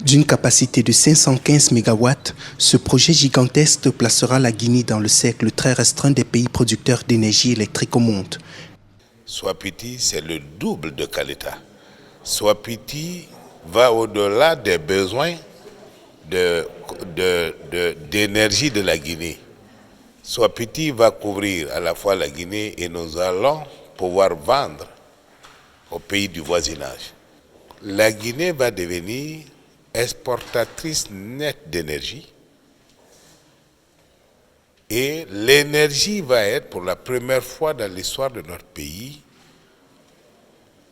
D'une capacité de 515 MW, ce projet gigantesque placera la Guinée dans le cercle très restreint des pays producteurs d'énergie électrique au monde. Soit-Petit, c'est le double de Caleta. Soit-Petit va au-delà des besoins d'énergie de la Guinée. Soit-Petit va couvrir à la fois la Guinée et nous allons pouvoir vendre aux pays du voisinage. La Guinée va devenir exportatrice nette d'énergie et l'énergie va être pour la première fois dans l'histoire de notre pays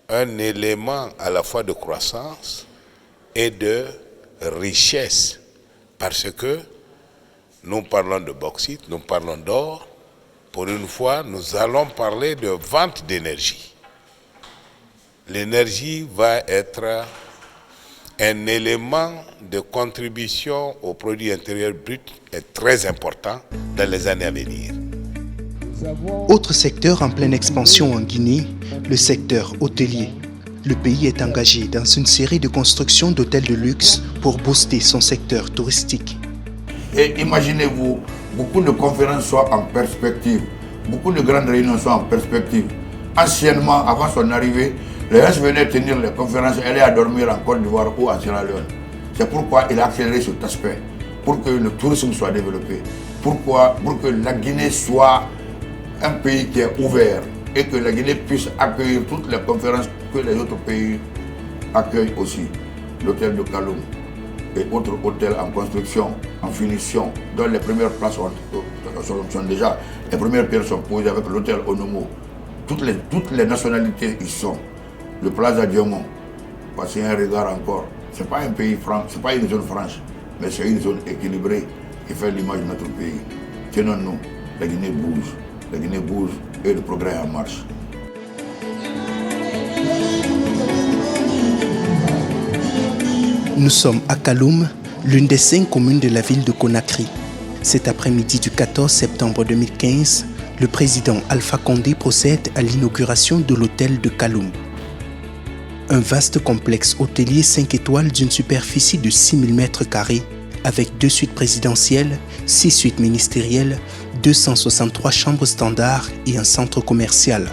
un élément à la fois de croissance et de richesse parce que nous parlons de bauxite, nous parlons d'or. Pour une fois, nous allons parler de vente d'énergie. L'énergie va être un élément de contribution au produit intérieur brut est très important dans les années à venir. Autre secteur en pleine expansion en Guinée, le secteur hôtelier. Le pays est engagé dans une série de constructions d'hôtels de luxe pour booster son secteur touristique. Et imaginez-vous, beaucoup de conférences sont en perspective, beaucoup de grandes réunions sont en perspective. Anciennement, avant son arrivée, les gens venaient tenir les conférences et allaient à dormir en Côte d'Ivoire ou en Sierra Leone. C'est pourquoi il a accéléré cet aspect, pour que le tourisme soit développé. Pourquoi? Pour que la Guinée soit un pays qui est ouvert et que la Guinée puisse accueillir toutes les conférences que les autres pays accueillent aussi. L'hôtel de Kaloum et autres hôtels en construction, en finition, dont les premières places sont déjà, les premières pierres sont posées avec l'hôtel Onomo. Toutes les nationalités y sont. Le Plaza Diomon, passez un regard encore. Ce n'est pas un pays franc, ce n'est pas une zone franche, mais c'est une zone équilibrée qui fait l'image de notre pays. Tenons-nous, la Guinée bouge et le progrès est en marche. Nous sommes à Kaloum, l'une des 5 communes de la ville de Conakry. Cet après-midi du 14 septembre 2015, le président Alpha Condé procède à l'inauguration de l'hôtel de Kaloum. Un vaste complexe hôtelier 5 étoiles d'une superficie de 6000 m², avec 2 suites présidentielles, 6 suites ministérielles, 263 chambres standards et un centre commercial.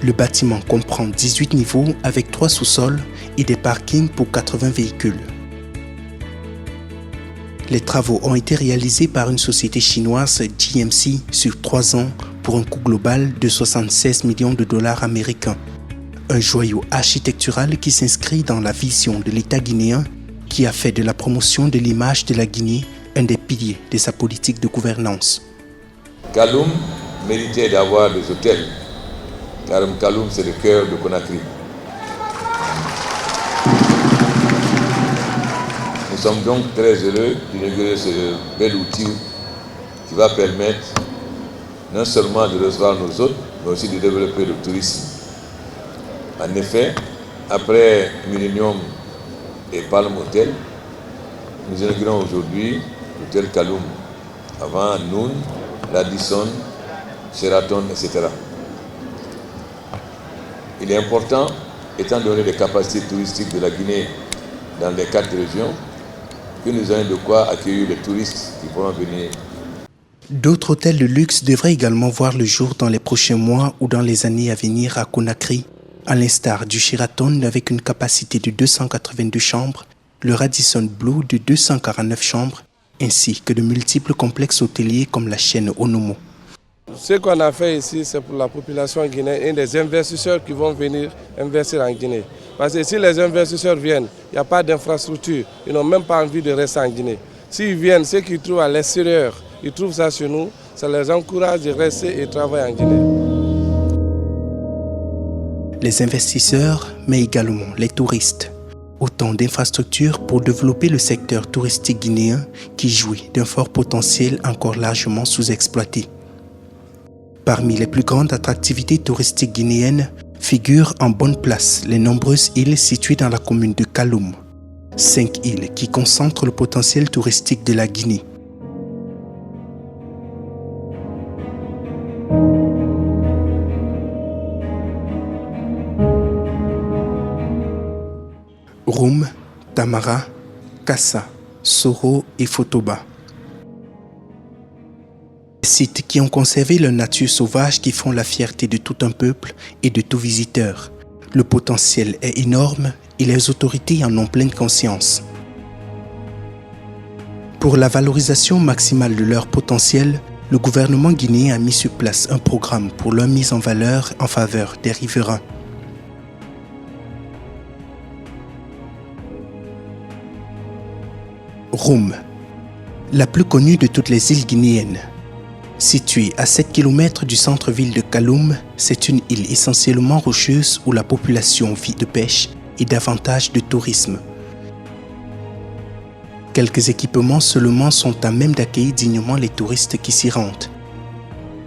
Le bâtiment comprend 18 niveaux avec 3 sous-sols et des parkings pour 80 véhicules. Les travaux ont été réalisés par une société chinoise GMC sur 3 ans pour un coût global de 76 millions de dollars américains. Un joyau architectural qui s'inscrit dans la vision de l'État guinéen qui a fait de la promotion de l'image de la Guinée un des piliers de sa politique de gouvernance. Kaloum méritait d'avoir des hôtels, car Kaloum c'est le cœur de Conakry. Nous sommes donc très heureux d'inaugurer ce bel outil qui va permettre non seulement de recevoir nos hôtes, mais aussi de développer le tourisme. En effet, après Millennium et Palm Hotel, nous inaugurons aujourd'hui l'hôtel Kaloum. Avant Noon, Radisson, Sheraton, etc. Il est important, étant donné les capacités touristiques de la Guinée dans les 4 régions, que nous ayons de quoi accueillir les touristes qui pourront venir. D'autres hôtels de luxe devraient également voir le jour dans les prochains mois ou dans les années à venir à Conakry, à l'instar du Sheraton avec une capacité de 282 chambres, le Radisson Blu de 249 chambres, ainsi que de multiples complexes hôteliers comme la chaîne Onomo. Ce qu'on a fait ici, c'est pour la population guinéenne et des investisseurs qui vont venir investir en Guinée. Parce que si les investisseurs viennent, il n'y a pas d'infrastructure, ils n'ont même pas envie de rester en Guinée. S'ils viennent, ceux qui trouvent à l'extérieur, ils trouvent ça chez nous, ça les encourage de rester et travailler en Guinée. Les investisseurs, mais également les touristes. Autant d'infrastructures pour développer le secteur touristique guinéen qui jouit d'un fort potentiel encore largement sous-exploité. Parmi les plus grandes attractivités touristiques guinéennes figurent en bonne place les nombreuses îles situées dans la commune de Kaloum. 5 îles qui concentrent le potentiel touristique de la Guinée. Roum, Tamara, Kassa, Soro et Fotoba. Des sites qui ont conservé leur nature sauvage qui font la fierté de tout un peuple et de tout visiteur. Le potentiel est énorme et les autorités en ont pleine conscience. Pour la valorisation maximale de leur potentiel, le gouvernement guinéen a mis sur place un programme pour leur mise en valeur en faveur des riverains. Roum, la plus connue de toutes les îles guinéennes. Située à 7 km du centre-ville de Kaloum, c'est une île essentiellement rocheuse où la population vit de pêche et davantage de tourisme. Quelques équipements seulement sont à même d'accueillir dignement les touristes qui s'y rendent.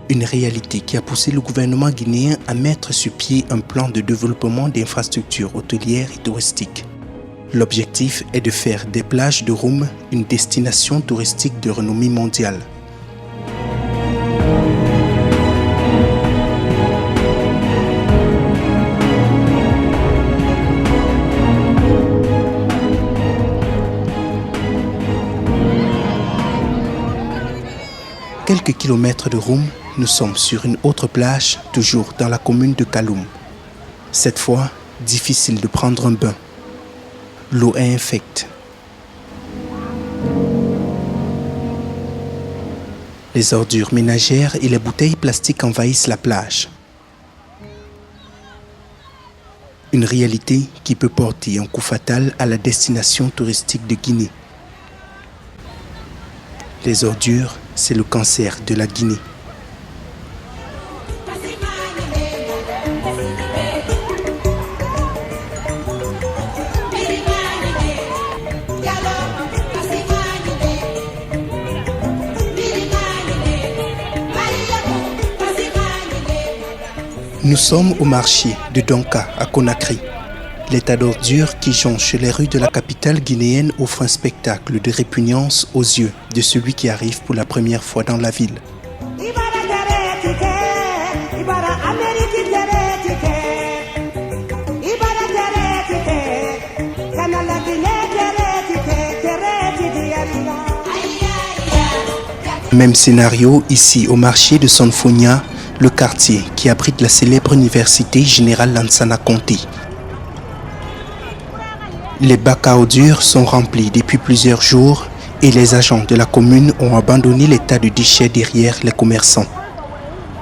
Une réalité qui a poussé le gouvernement guinéen à mettre sur pied un plan de développement d'infrastructures hôtelières et touristiques. L'objectif est de faire des plages de Roum une destination touristique de renommée mondiale. Quelques kilomètres de Roum, nous sommes sur une autre plage, toujours dans la commune de Kaloum. Cette fois, difficile de prendre un bain. L'eau est infecte. Les ordures ménagères et les bouteilles plastiques envahissent la plage. Une réalité qui peut porter un coup fatal à la destination touristique de Guinée. Les ordures, c'est le cancer de la Guinée. Nous sommes au marché de Donka à Conakry. L'état d'ordure qui jonche les rues de la capitale guinéenne offre un spectacle de répugnance aux yeux de celui qui arrive pour la première fois dans la ville. Même scénario ici au marché de Sonfonia, le quartier qui abrite la célèbre université Générale Lansana Conté. Les bacs à ordures sont remplis depuis plusieurs jours et les agents de la commune ont abandonné les tas de déchets derrière les commerçants.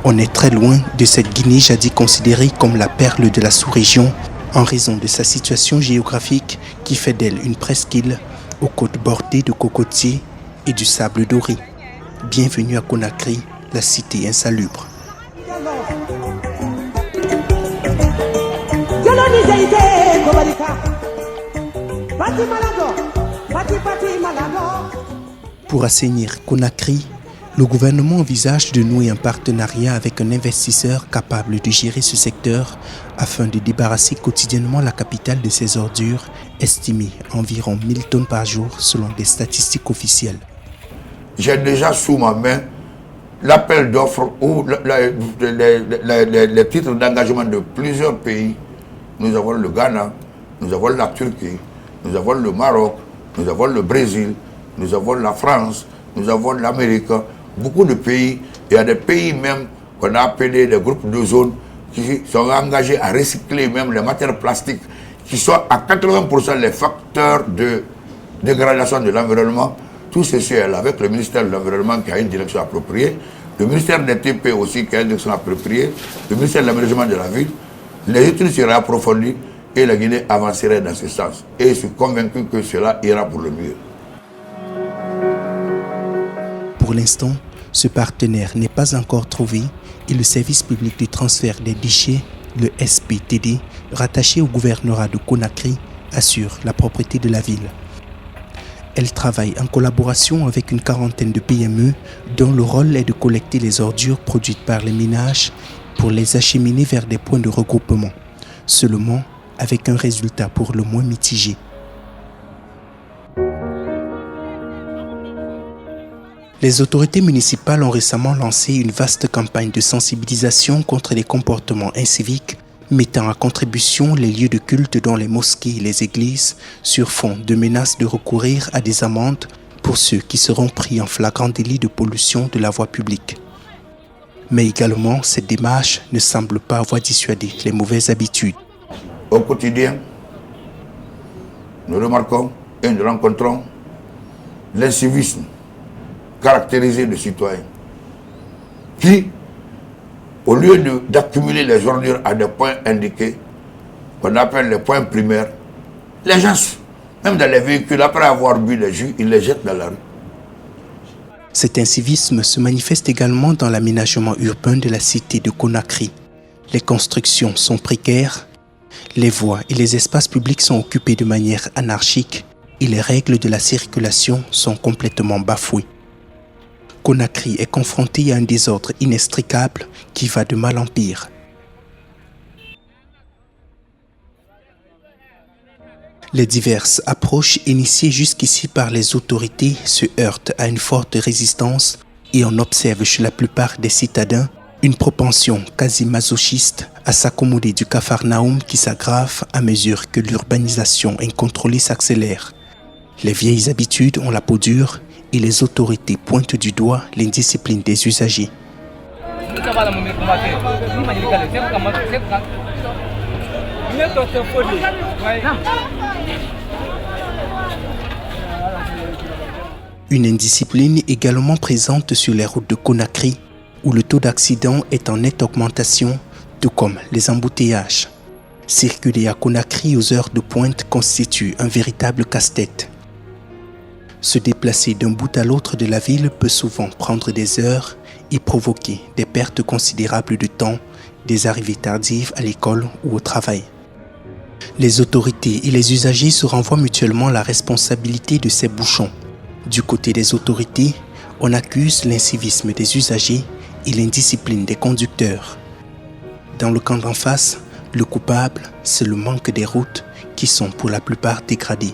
On est très loin de cette Guinée jadis considérée comme la perle de la sous-région en raison de sa situation géographique qui fait d'elle une presqu'île aux côtes bordées de cocotiers et du sable doré. Bienvenue à Conakry, la cité insalubre. Pour assainir Conakry, le gouvernement envisage de nouer un partenariat avec un investisseur capable de gérer ce secteur afin de débarrasser quotidiennement la capitale de ses ordures, estimées à environ 1000 tonnes par jour selon des statistiques officielles. J'ai déjà sous ma main l'appel d'offres ou les titres d'engagement de plusieurs pays. Nous avons le Ghana, nous avons la Turquie, nous avons le Maroc, nous avons le Brésil, nous avons la France, nous avons l'Amérique, beaucoup de pays. Il y a des pays même qu'on a appelés des groupes de zones qui sont engagés à recycler même les matières plastiques qui sont à 80% les facteurs de dégradation de l'environnement. Tout ceci est là avec le ministère de l'Environnement qui a une direction appropriée, le ministère des TP aussi qui a une direction appropriée, le ministère de l'Aménagement de la ville. Les études seraient approfondies et la Guinée avancerait dans ce sens. Et je suis convaincu que cela ira pour le mieux. Pour l'instant, ce partenaire n'est pas encore trouvé et le service public de transfert des déchets, le SPTD, rattaché au gouvernorat de Conakry, assure la propreté de la ville. Elle travaille en collaboration avec une quarantaine de PME dont le rôle est de collecter les ordures produites par les ménages pour les acheminer vers des points de regroupement, seulement avec un résultat pour le moins mitigé. Les autorités municipales ont récemment lancé une vaste campagne de sensibilisation contre les comportements inciviques, mettant à contribution les lieux de culte dont les mosquées et les églises sur fond de menaces de recourir à des amendes pour ceux qui seront pris en flagrant délit de pollution de la voie publique. Mais également, cette démarche ne semble pas avoir dissuadé les mauvaises habitudes. Au quotidien, nous remarquons et nous rencontrons l'incivisme caractérisé de citoyens qui, au lieu d'accumuler les ordures à des points indiqués, qu'on appelle les points primaires, les gens, même dans les véhicules, après avoir bu les jus, ils les jettent dans la rue. Cet incivisme se manifeste également dans l'aménagement urbain de la cité de Conakry. Les constructions sont précaires, les voies et les espaces publics sont occupés de manière anarchique et les règles de la circulation sont complètement bafouées. Conakry est confronté à un désordre inextricable qui va de mal en pire. Les diverses approches initiées jusqu'ici par les autorités se heurtent à une forte résistance et on observe chez la plupart des citadins une propension quasi masochiste à s'accommoder du capharnaüm qui s'aggrave à mesure que l'urbanisation incontrôlée s'accélère. Les vieilles habitudes ont la peau dure et les autorités pointent du doigt l'indiscipline des usagers. Une indiscipline également présente sur les routes de Conakry, où le taux d'accident est en nette augmentation, tout comme les embouteillages. Circuler à Conakry aux heures de pointe constitue un véritable casse-tête. Se déplacer d'un bout à l'autre de la ville peut souvent prendre des heures et provoquer des pertes considérables de temps, des arrivées tardives à l'école ou au travail. Les autorités et les usagers se renvoient mutuellement la responsabilité de ces bouchons. Du côté des autorités, on accuse l'incivisme des usagers et l'indiscipline des conducteurs. Dans le camp d'en face, le coupable, c'est le manque des routes qui sont pour la plupart dégradées.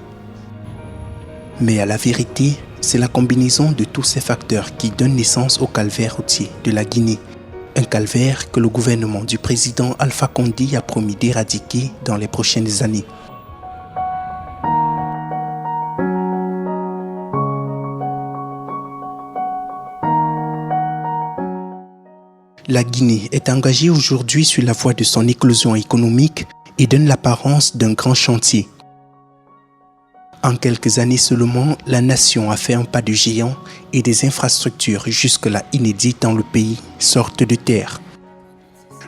Mais à la vérité, c'est la combinaison de tous ces facteurs qui donne naissance au calvaire routier de la Guinée. Un calvaire que le gouvernement du président Alpha Condé a promis d'éradiquer dans les prochaines années. La Guinée est engagée aujourd'hui sur la voie de son éclosion économique et donne l'apparence d'un grand chantier. En quelques années seulement, la nation a fait un pas de géant et des infrastructures jusque-là inédites dans le pays sortent de terre.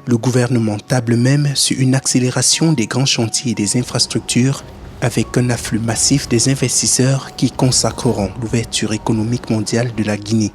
Le gouvernement table même sur une accélération des grands chantiers et des infrastructures avec un afflux massif des investisseurs qui consacreront l'ouverture économique mondiale de la Guinée.